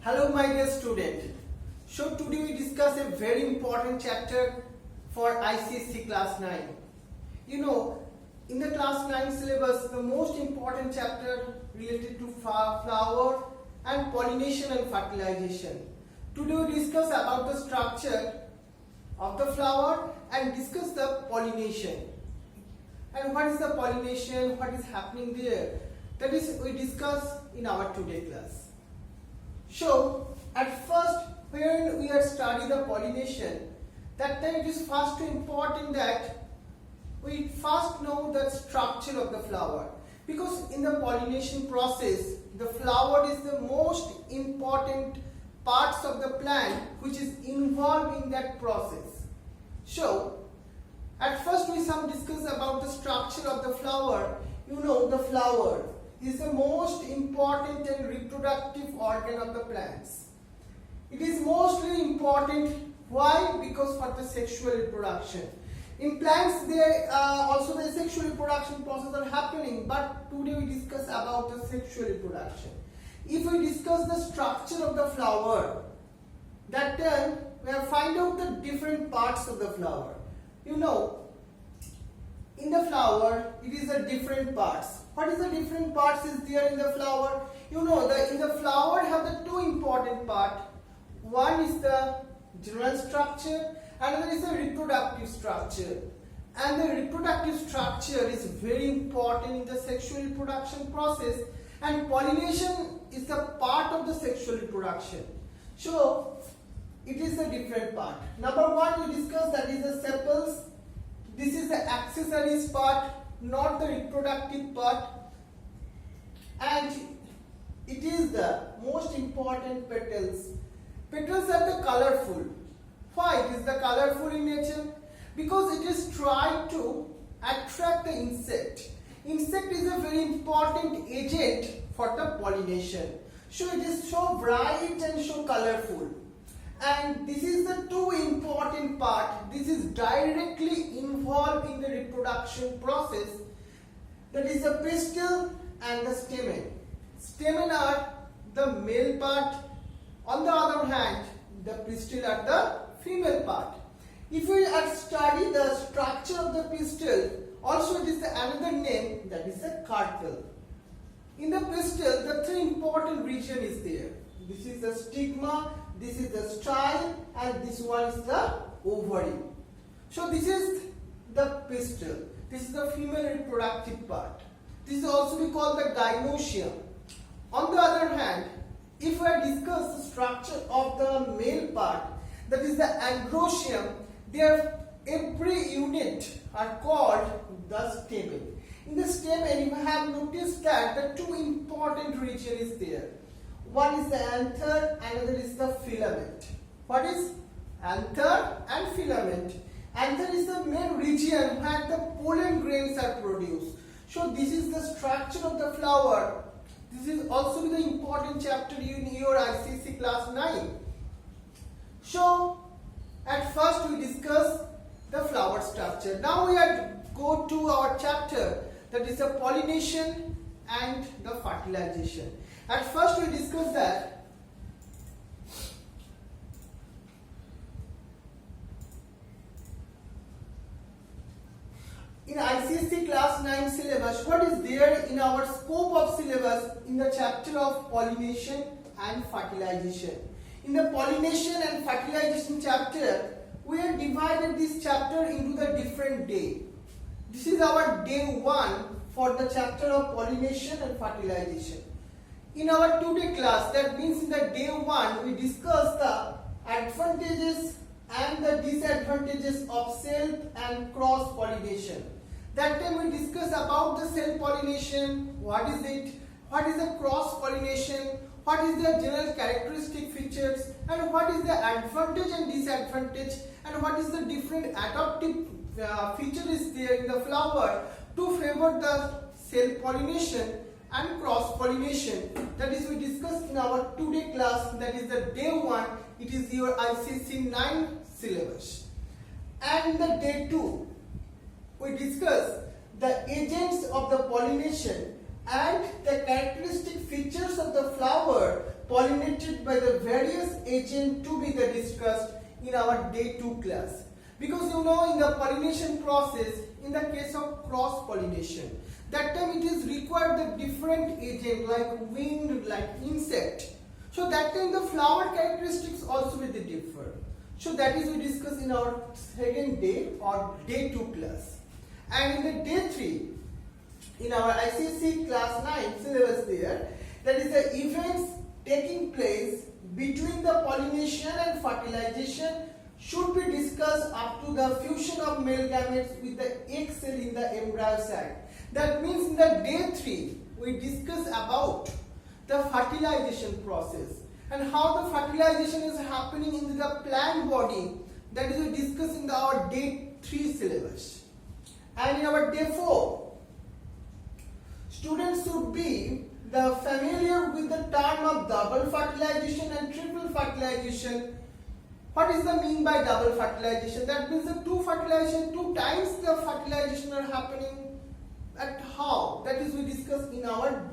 Hello my dear student. So today we discuss a very important chapter for ICSE Class 9. You know, in the Class 9 syllabus, the most important chapter related to flower and pollination and fertilization. Today we discuss about the structure of the flower and discuss the pollination. And what is the pollination, what is happening there? That is we discuss in our today class. So, at first, when we are studying the pollination, that time it is first important that we first know the structure of the flower. Because in the pollination process, the flower is the most important parts of the plant which is involved in that process. So, at first we some discuss about the structure of the flower. You know, the flower is the most important and reproductive organ of the plants. It is mostly important. Why? Because for the sexual reproduction. In plants, there also the sexual reproduction process are happening, but today we discuss about the sexual reproduction. If we discuss the structure of the flower, that time we have find out the different parts of the flower. You know, in the flower, it is a different parts. What is the different parts is there in the flower? You know, in the flower have the two important part. One is the general structure, another is the reproductive structure. And the reproductive structure is very important in the sexual reproduction process, and pollination is the part of the sexual reproduction. So, it is a different part. Number one, we discussed that is the sepals. This is the accessories part, not the reproductive part, and it is the most important petals. Petals are the colorful. Why it is the colorful in nature? Because it is trying to attract the insect. Insect is a very important agent for the pollination. So it is so bright and so colorful. And this is the two important part. This is directly involved in the reproduction process. That is the pistil and the stamen. Stamen are the male part. On the other hand, the pistil are the female part. If we study the structure of the pistil, also it is another name, that is the carpel. In the pistil, the three important region is there. This is the stigma, this is the style, and this one is the ovary. So this is the pistil. This is the female reproductive part. This is also we call the gynosium. On the other hand, if I discuss the structure of the male part, that is the androecium, their every unit are called the stamen. In the stamen, you have noticed that the two important region is there. One is the anther, another is the filament. What is anther and filament? Anther is the main region where the pollen grains are produced. So this is the structure of the flower. This is also the important chapter in your ICSE Class 9. So at first we discuss the flower structure. Now we are go to our chapter, that is the pollination and the fertilization. At first we discuss that in ICSE Class 9 syllabus, what is there in our scope of syllabus in the chapter of pollination and fertilization. In the pollination and fertilization chapter, we have divided this chapter into the different day. This is our day 1 for the chapter of pollination and fertilization. In our today class, that means in the day 1, we discuss the advantages and the disadvantages of self and cross pollination. That time we discuss about the self pollination, what is it, what is the cross pollination, what is the general characteristic features, and what is the advantage and disadvantage, and what is the different adaptive features there in the flower to favor the self pollination and cross pollination. That is we discussed in our today class, that is the day 1, it is your ICSE 9 syllabus. And in the day 2, we discuss the agents of the pollination and the characteristic features of the flower pollinated by the various agents to be discussed in our day 2 class. Because you know, in the pollination process, in the case of cross-pollination, that time it is required the different agent like wind, like insect. So that time the flower characteristics also will differ. So that is we discuss in our second day or day 2 class. And in the day 3, in our ICSE Class 9 syllabus there, that is the events taking place between the pollination and fertilization should be discussed up to the fusion of male gametes with the egg cell in the embryo sac. That means in the day 3, we discuss about the fertilization process and how the fertilization is happening in the plant body. That is we discuss in our day 3 syllabus. And in our day 4, students should be familiar with the term of double fertilization and triple fertilization. What is the mean by double fertilization? That means the two times the fertilization are happening. At how? That is we discuss in our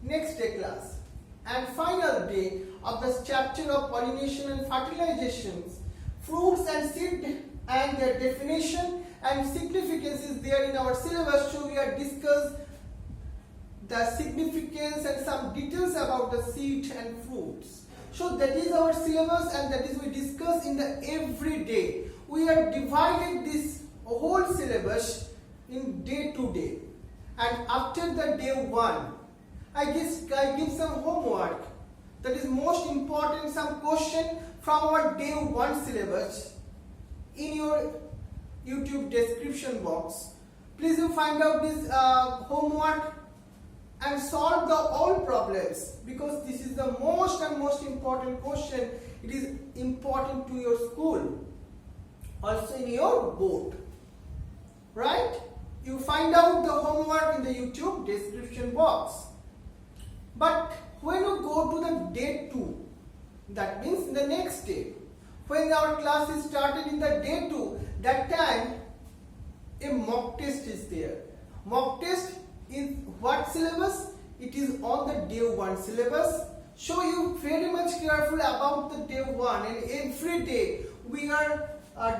next day class. And final day of this chapter of pollination and fertilizations, fruits and seed and their definition and significance is there in our syllabus. So we are discuss the significance and some details about the seed and fruits. So that is our syllabus, and that is we discuss in the every day. We are divided this whole syllabus in day to day. And after the day 1, I give some homework. That is most important, some question from our day 1 syllabus in your YouTube description box. Please you find out this homework and solve all problems, because this is the most important question. It is important to your school, also in your board, right? You find out the homework in the YouTube description box. But when you go to the day 2, that means the next day, when our class is started in the day 2, that time a mock test is there. Mock test in what syllabus? It is on the day 1 syllabus. So you very much careful about the day 1, and every day we are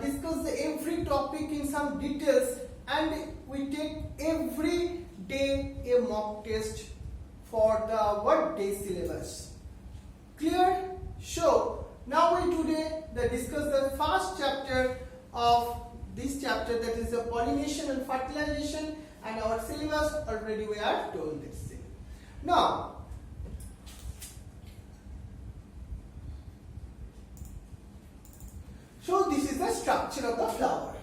discuss every topic in some details, and we take every day a mock test for the day syllabus. Clear? So now we today discuss the first chapter of this chapter, that is the pollination and fertilization. And our syllabus already we are told this thing. Now, so this is the structure of the flower.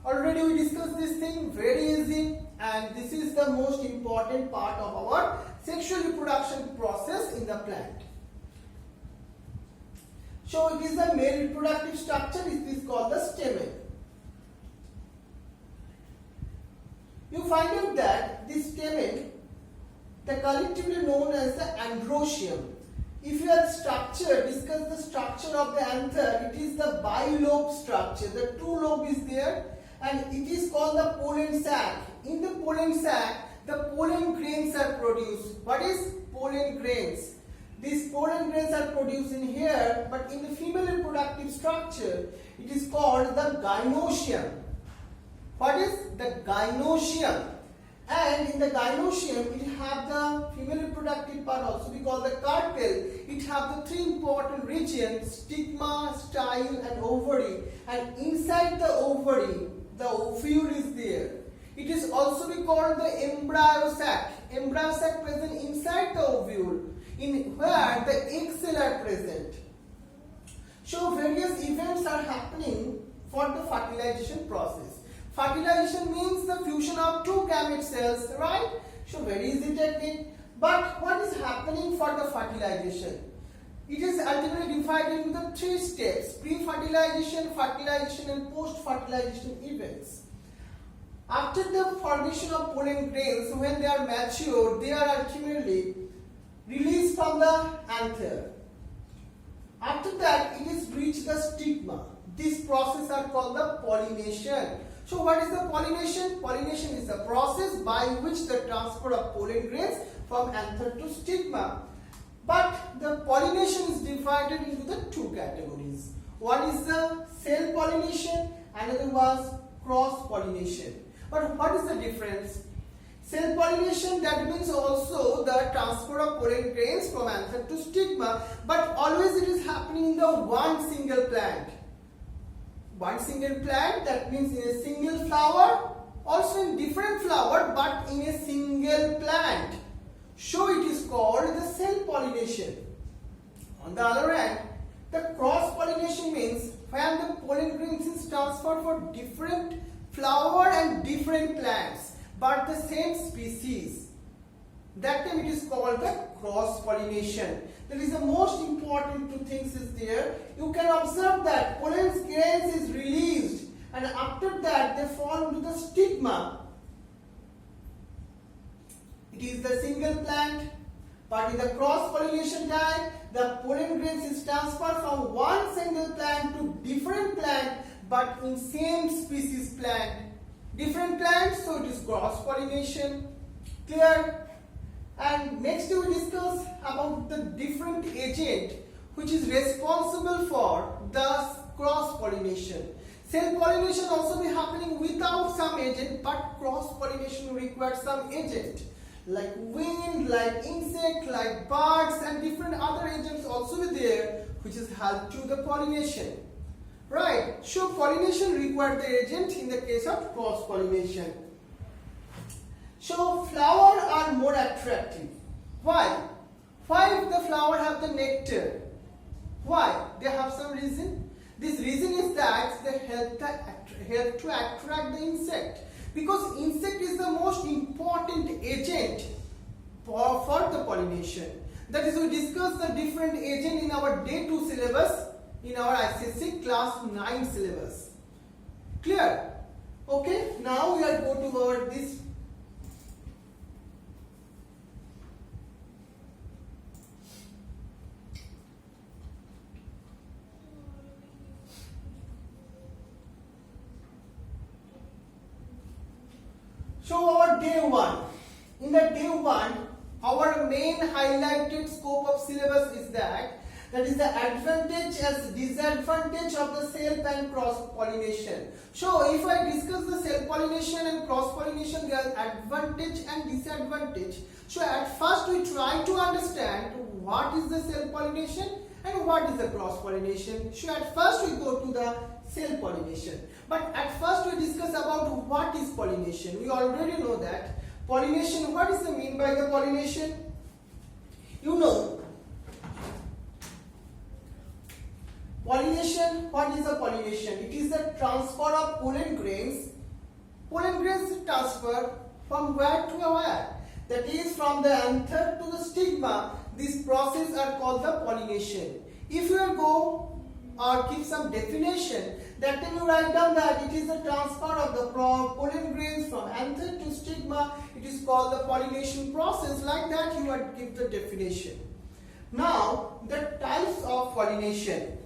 Already we discussed this thing, very easy, and this is the most important part of our sexual reproduction process in the plant. So it is the male reproductive structure, it is called the stamen. You find out that this stamen, the collectively known as the androecium. If you have discuss the structure of the anther, it is the bilobe structure. The 2 lobe is there, and it is called the pollen sac. In the pollen sac, the pollen grains are produced. What is pollen grains? These pollen grains are produced in here, but in the female reproductive structure, it is called the gynoecium. What is the gynoecium? And in the gynoecium, it have the female reproductive part also, we call the carpel. It have the 3 important regions: stigma, style, and ovary. And inside the ovary, the ovule is there. It is also we call the embryo sac. Embryo sac present inside the ovule, in where the egg cell are present. So various events are happening for the fertilization process. Fertilization means the fusion of 2 gamete cells, right? So very easy technique. But what is happening for the fertilization? It is ultimately divided into 3 steps: pre-fertilization, fertilization, and post-fertilization events. After the formation of pollen grains, when they are mature, they are ultimately released from the anther. After that, it is reached the stigma. This process are called the pollination. So what is the pollination? Pollination is the process by which the transfer of pollen grains from anther to stigma. But the pollination is divided into the two categories. One is the self-pollination, another was cross-pollination. But what is the difference? Self-pollination, that means also the transfer of pollen grains from anther to stigma, but always it is happening in the one single plant. One single plant, that means in a single flower, also in different flower, but in a single plant. So it is called the self-pollination. On the other hand, the cross-pollination means when the pollen grains is transferred for different flower and different plants, but the same species. That time it is called the cross-pollination. That is the most important two things is there. You can observe that pollen grains is released and after that they fall into the stigma. It is the single plant, but in the cross-pollination time, the pollen grains is transferred from one single plant to different plant, but in same species plant. Different plants, so it is cross-pollination. Clear? And next we will discuss about the different agent which is responsible for the cross-pollination. Self-pollination also be happening without some agent, but cross-pollination requires some agent. Like wind, like insect, like birds and different other agents also be there which is help to the pollination. Right, so pollination requires the agent in the case of cross-pollination. So flowers are more attractive. Why? Why the flower have the nectar? Why? They have some reason. This reason is that they help to attract the insect. Because insect is the most important agent for the pollination. That is, we discuss the different agent in our day 2 syllabus, in our ICSE Class 9 syllabus. Clear? Okay, now we are going to our this. So our day 1. In the day 1, our main highlighted scope of syllabus is that is the advantage as disadvantage of the self and cross-pollination. So if I discuss the self-pollination and cross-pollination, there are advantage and disadvantage. So at first we try to understand what is the self-pollination and what is the cross-pollination. So at first we go to the self-pollination. But at first we discuss about what is pollination. We already know that pollination, what is the mean by the pollination? You know, pollination, what is a pollination? It is the transfer of pollen grains. Pollen grains transfer from where to where? That is from the anther to the stigma. This process are called the pollination. If you go or give some definition, that time you write down that it is the transfer of the pollen grains from anther to stigma. It is called the pollination process. Like that you would give the definition. Now the types of pollination.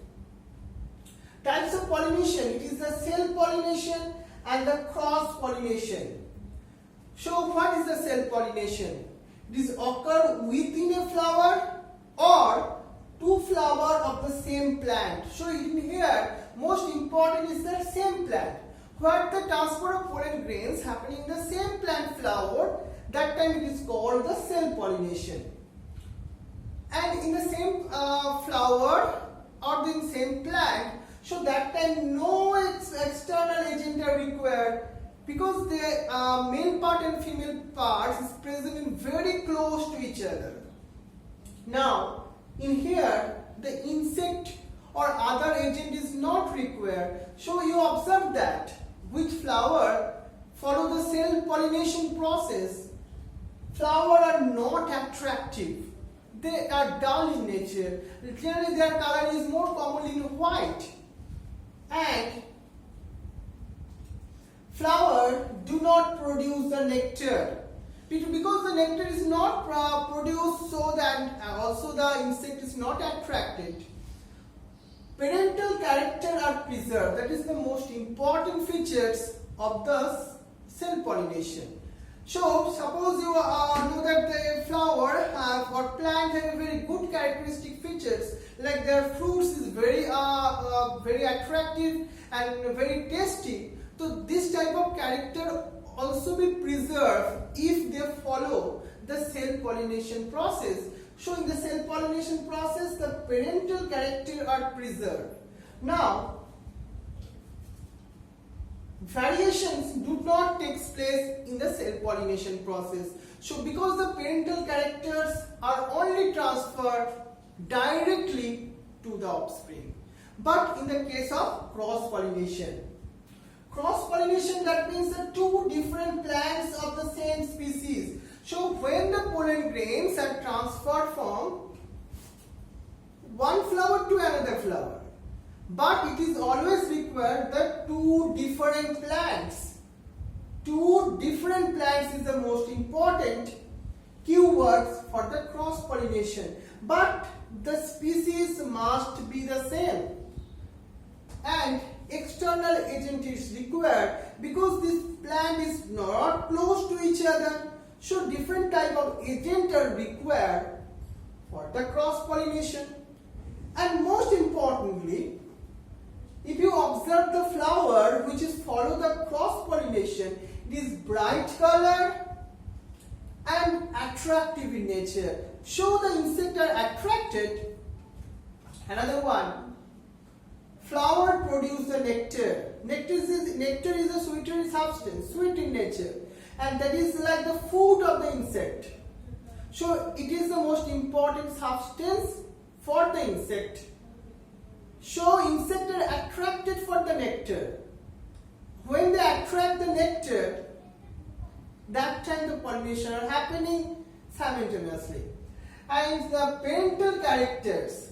Types of pollination, it is the self-pollination and the cross-pollination. So what is the self-pollination? It is occur within a flower or two flowers of the same plant. So in here, most important is the same plant. Where the transfer of pollen grains happening in the same plant flower, that time it is called the self-pollination. And in the same flower or the same plant, so that time no external agent are required because the male part and female parts is present in very close to each other. Now in here the insect or other agent is not required. So you observe that which flower follow the self-pollination process, flowers are not attractive. They are dull in nature. Generally their color is more commonly in white. And flowers do not produce the nectar because the nectar is not produced, so that also the insect is not attracted. Parental character are preserved. That is the most important features of the self-pollination. So suppose you know that the flower have have or plant have a very good characteristic features, like their fruits is very attractive and very tasty. So this type of character also be preserved if they follow the cell pollination process. So in the cell pollination process, the parental character are preserved. Now, variations do not take place in the cell pollination process. So because the parental characters are only transferred directly to the offspring. But in the case of cross-pollination, that means the two different plants of the same species. So when the pollen grains are transferred from one flower to another flower, but it is always required that two different plants. Two different plants is the most important keywords for the cross-pollination. But the species must be the same. And external agent is required because this plant is not close to each other. So different type of agent are required for the cross-pollination. And most importantly, if you observe the flower which is follow the cross-pollination, it is bright color and attractive in nature. So the insects are attracted. Another one, flower produce the nectar. Nectar is a sweeter substance, sweet in nature, and that is like the food of the insect. So it is the most important substance for the insect. So insects are attracted for the nectar. When they attract the nectar, that time the pollination are happening simultaneously. And the parental characters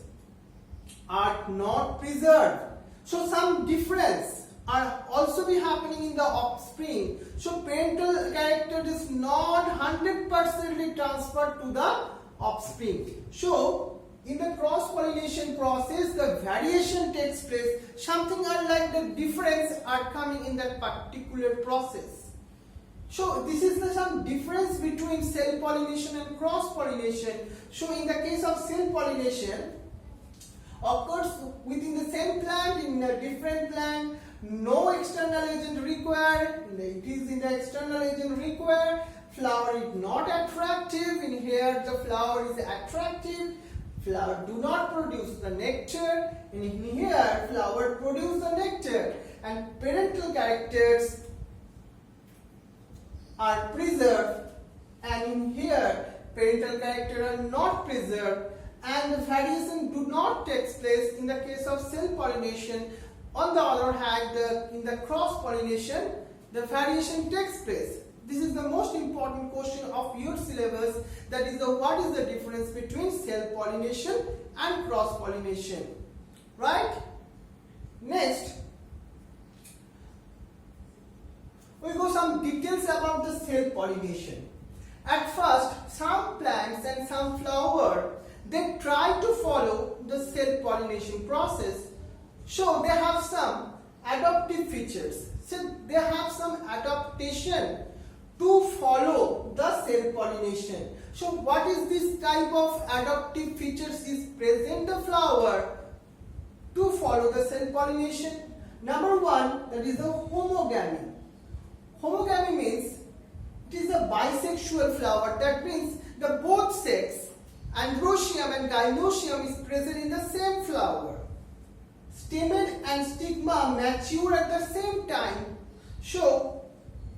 are not preserved. So some difference are also be happening in the offspring. So parental character is not 100% transferred to the offspring. So in the cross-pollination process, the variation takes place. Something unlike the difference are coming in that particular process. So this is some difference between cell pollination and cross-pollination. So in the case of cell pollination, occurs within the same plant, in a different plant, no external agent required. It is in the external agent required. Flower is not attractive. In here the flower is attractive. Flower do not produce the nectar. And in here flower produce the nectar. And parental characters are preserved. And in here parental characters are not preserved. And the variation do not take place in the case of cell pollination. On the other hand, in the cross pollination, the variation takes place. This is the most important question of your syllabus. That is what is the difference between cell pollination and cross pollination, right? Next, we go some details about the cell pollination. At first, some plants and some flower, they try to follow the cell pollination process. So they have some adaptive features. So they have some adaptation to follow the cell pollination. So what is this type of adaptive features is present in the flower to follow the cell pollination? Number one, that is the homogamy. Homogamy means it is a bisexual flower. That means the both sex, androecium and gynoecium, is present in the same flower. Stamen and stigma mature at the same time. So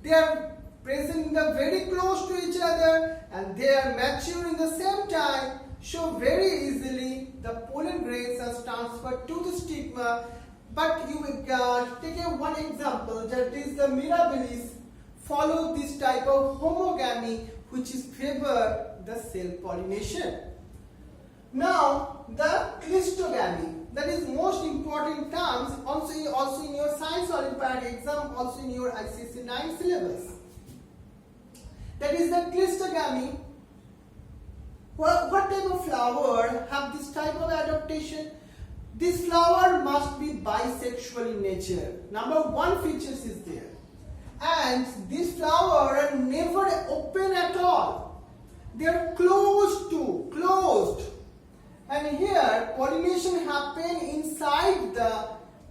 they are present in the very close to each other and they are mature in the same time. So very easily the pollen grains are transferred to the stigma. But you take one example, that is the mirabilis follow this type of homogamy, which is favor the cell pollination. Now the clistogamy, that is most important terms also in your science Olympiad exam, also in your ICSE 9 syllabus. That is the clistogamy. What type of flower have this type of adaptation? This flower must be bisexual in nature. Number one features is there. And this flower are never open at all. They are close to pollination happen inside the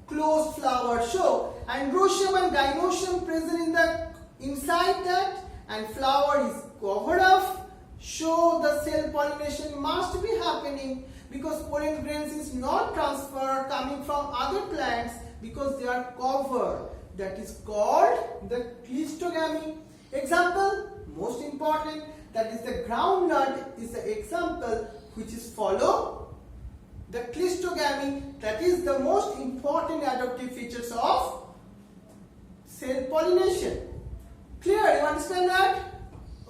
closed flower. So androecium and gynoecium present in the inside that, and flower is covered up. So the cell pollination must be happening because pollen grains is not transferred coming from other plants because they are covered. That is called the cleistogamy. Example, most important, that is the groundnut is the example which is follow the cleistogamy. That is the most important adaptive features of cell pollination. Clear? You understand that?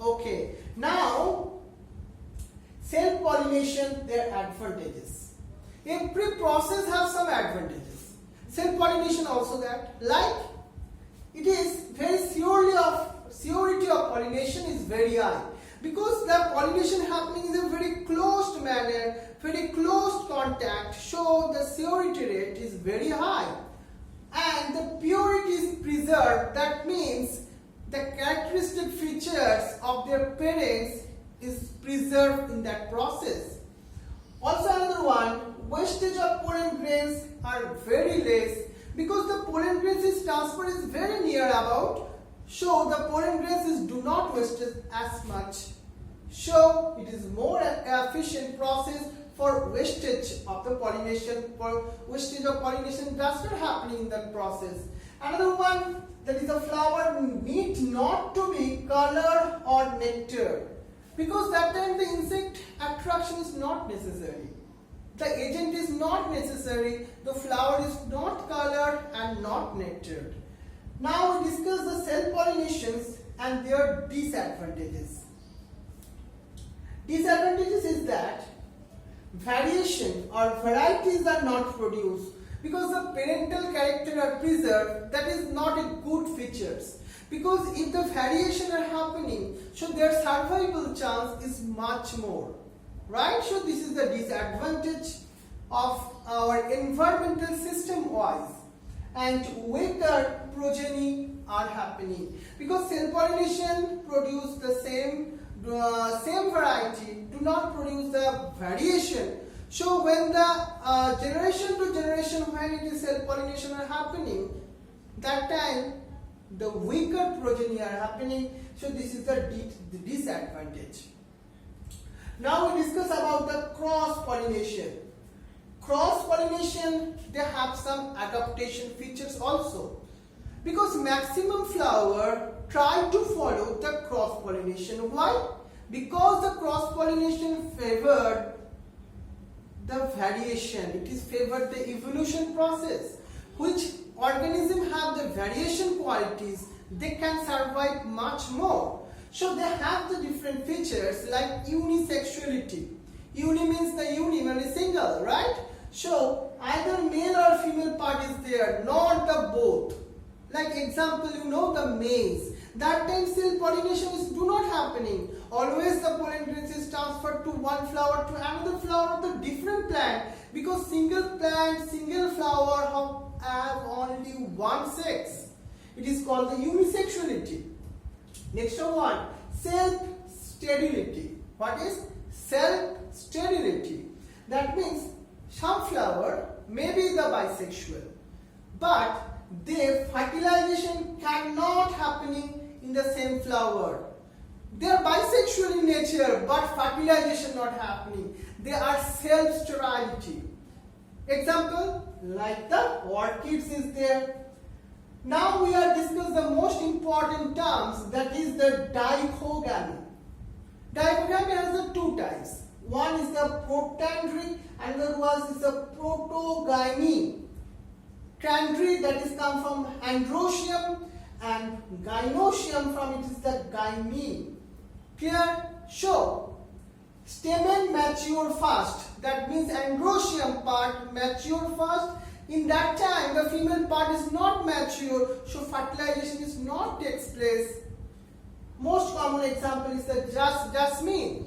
Okay. Now, cell pollination, their advantages. Every process has some advantages. Cell pollination also that. Like, it is very surety of pollination is very high. Because the pollination happening in a very closed manner, very close contact, so the surety rate is very high. And the purity is preserved. That means the characteristic features of their parents is preserved in that process. Also another one, wastage of pollen grains are very less because the pollen grains is transfer is very near about. So the pollen grains do not waste as much. So it is more efficient process for wastage of the pollination. For wastage of pollination does not happening in that process. Another one, that is the flower need not to be colored or nectar because that time the insect attraction is not necessary. The agent is not necessary. The flower is not colored and not nectared. Now we discuss the cell pollinations and their disadvantages. Disadvantages is that variation or varieties are not produced because the parental character are preserved. That is not a good features because if the variation are happening, so their survival chance is much more, right? So this is the disadvantage of our environmental system wise, and weaker progeny are happening because cell pollination produce the same variety, do not produce the variation. So when the generation to generation, when it is cell pollination are happening, that time the weaker progeny are happening. So this is the disadvantage. Now we discuss about the cross-pollination. Cross-pollination, they have some adaptation features also. Because maximum flower try to follow the cross-pollination. Why? Because the cross-pollination favored the variation. It is favored the evolution process. Which organism have the variation qualities, they can survive much more. So they have the different features like unisexuality. Uni means the only single, right? So either male or female part is there, not the both. Like example, you know the maize. That time cell pollination is do not happening. Always the pollen grains is transferred to one flower to another flower of the different plant because single plant, single flower have only one sex. It is called the unisexuality. Next one, self-sterility. What is self-sterility? That means some flower may be the bisexual, but their fertilization cannot happening in the same flower. They are bisexual in nature, but fertilization not happening. They are self-sterility. Example, like the orchids is there. Now we are discussing the most important terms, that is the dichogamy. Dichogamy has the two types. One is the protandry and the other one is the protogamy. Tandry, that is come from androecium, and gynoecium from it is the gyme. Clear? So, stamen mature first. That means androecium part mature first. In that time, the female part is not mature, so fertilization is not takes place. Most common example is the jasmine.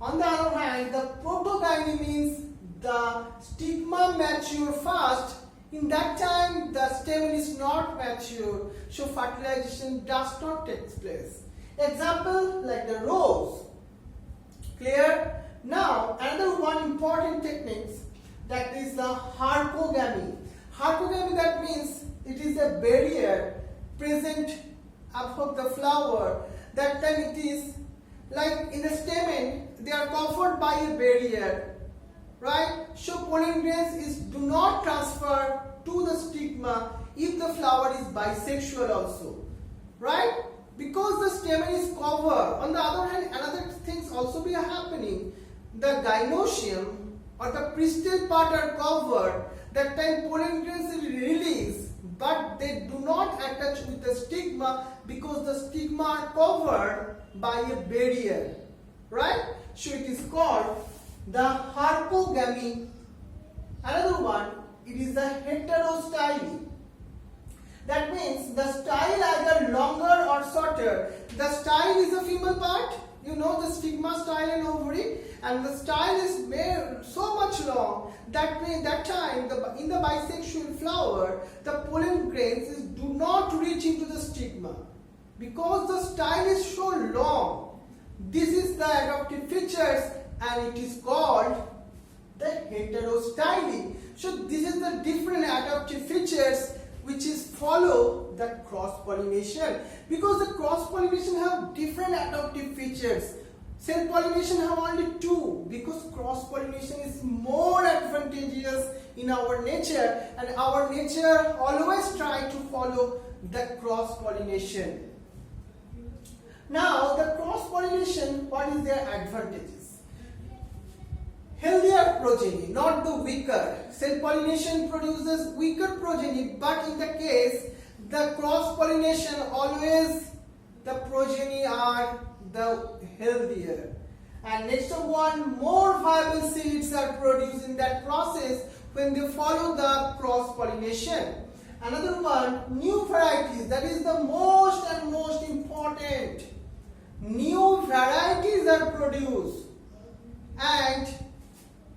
On the other hand, the protogyny means the stigma mature first. In that time, the stamen is not mature, so fertilization does not take place. Example, like the rose. Clear? Now, another one important technique, that is the harpogamy. Harpogamy, that means it is a barrier present above the flower. That time it is like in the stamen, they are covered by a barrier, right? So pollen grains do not transfer to the stigma if the flower is bisexual also, right? Because the stamen is covered. On the other hand, another things also be happening. The gynosium or the pistil part are covered. That time pollen grains will release, but they do not attach with the stigma because the stigma are covered by a barrier, right? So it is called the harpogamy. Another one, it is the heterostyly. That means the style either longer or shorter. The style is a female part, you know, the stigma, style and ovary, and the style is made so much long that means that time in the bisexual flower the pollen grains do not reach into the stigma because the style is so long. This is the adaptive features and it is called the heterostyly. So this is the different adaptive features which is follow the cross-pollination, because the cross-pollination have different adaptive features. Self-pollination have only two, because cross-pollination is more advantageous in our nature, and our nature always try to follow the cross-pollination. Now the cross-pollination, what is their advantages? Healthier progeny, not the weaker. Self-pollination produces weaker progeny, but in the case the cross-pollination always the progeny are the healthier. And next one, more viable seeds are produced in that process when they follow the cross-pollination. Another one, new varieties, that is the most and most important. New varieties are produced and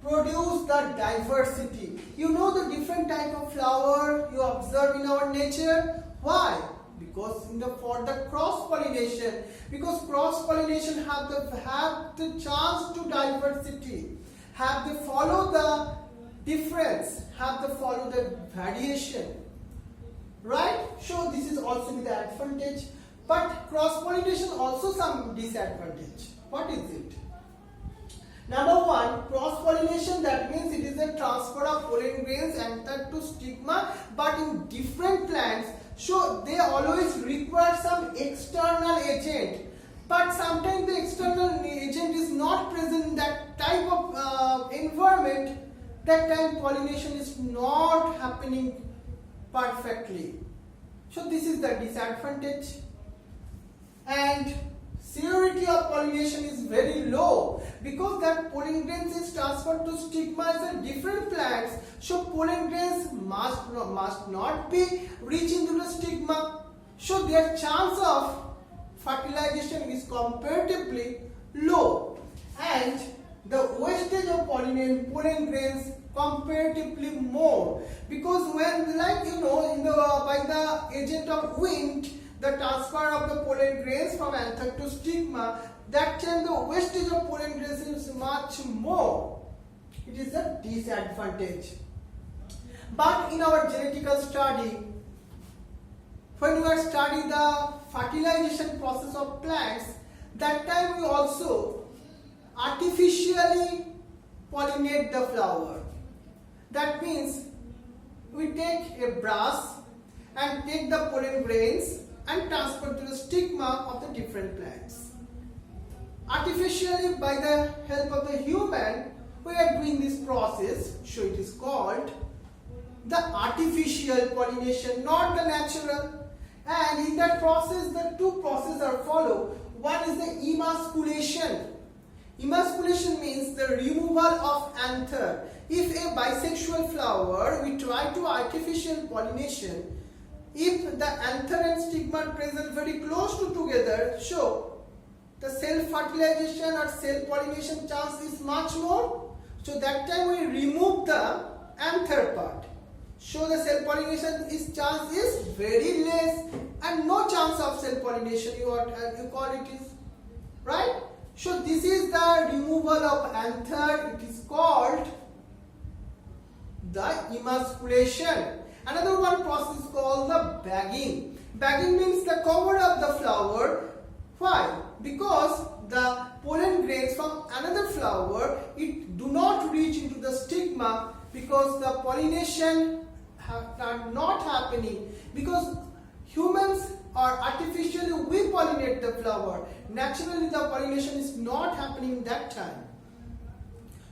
produce the diversity. You know the different type of flower you observe in our nature. Why? Because for the cross-pollination. Because cross-pollination have the chance to diversity. Have they follow the difference. Have they follow the variation. Right? So this is also the advantage. But cross-pollination also some disadvantage. What is it? Number one, cross-pollination, that means it is a transfer of pollen grains entered to stigma, but in different plants. So they always require some external agent. But sometimes the external agent is not present in that type of environment. That time pollination is not happening perfectly. So this is the disadvantage. And severity of pollination is very low because that pollen grains is transferred to stigma as a different plants. So pollen grains must not be reaching to the stigma. So their chance of fertilization is comparatively low, and the wastage of pollen grains comparatively more, because when, like you know, by the agent of wind, the transfer of the pollen grains from anther to stigma, that time the wastage of pollen grains is much more. It is a disadvantage. But in our genetical study, when we are studying the fertilization process of plants, that time we also artificially pollinate the flower. That means we take a brush and take the pollen grains and transfer to the stigma of the different plants. Artificially, by the help of the human, we are doing this process, so it is called the artificial pollination, not the natural. And in that process, the two processes are followed. One is the emasculation. Emasculation means the removal of anther. If a bisexual flower, we try to artificial pollination, if the anther and stigma are present very close to together, so the self-fertilization or self-pollination chance is much more. So that time we remove the anther part. So the self-pollination chance is very less, and no chance of self-pollination you call it is, right? So this is the removal of anther. It is called the emasculation. Another one process is called the bagging. Bagging means the cover of the flower. Why? Because the pollen grains from another flower, it do not reach into the stigma, because the pollination are not happening, because humans are artificially we pollinate the flower. Naturally the pollination is not happening that time.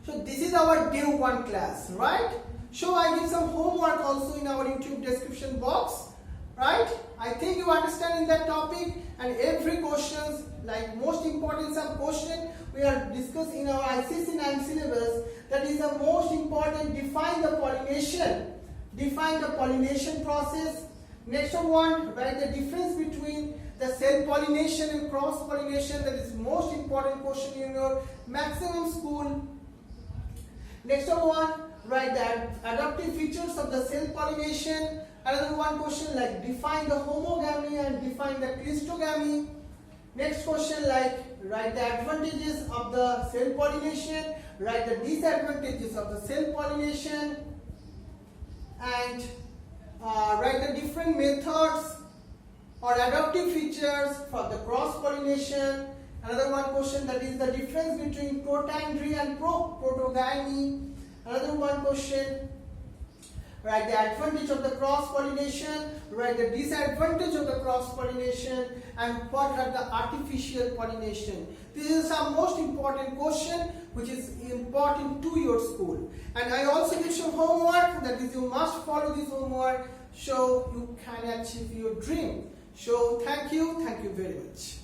So this is our day 1 class, right? So I give some homework also in our YouTube description box, right? I think you understand in that topic, and every questions, like most important some question we are discussing in our ICSE 9 syllabus, that is the most important. Define the pollination. Define the pollination process. Next one, write the difference between the self-pollination and cross-pollination. That is most important question in your maximum school. Next one, write the adaptive features of the self-pollination. Another one question like define the homogamy and define the cleistogamy. Next question like write the advantages of the self-pollination, write the disadvantages of the self-pollination, and write the different methods or adaptive features for the cross-pollination. Another one question, that is the difference between protandry and protogamy. Another one question, write the advantage of the cross-pollination, write the disadvantage of the cross-pollination, and what are the artificial pollination. This is some most important question which is important to your school. And I also give some homework, that is you must follow this homework so you can achieve your dream. So thank you very much.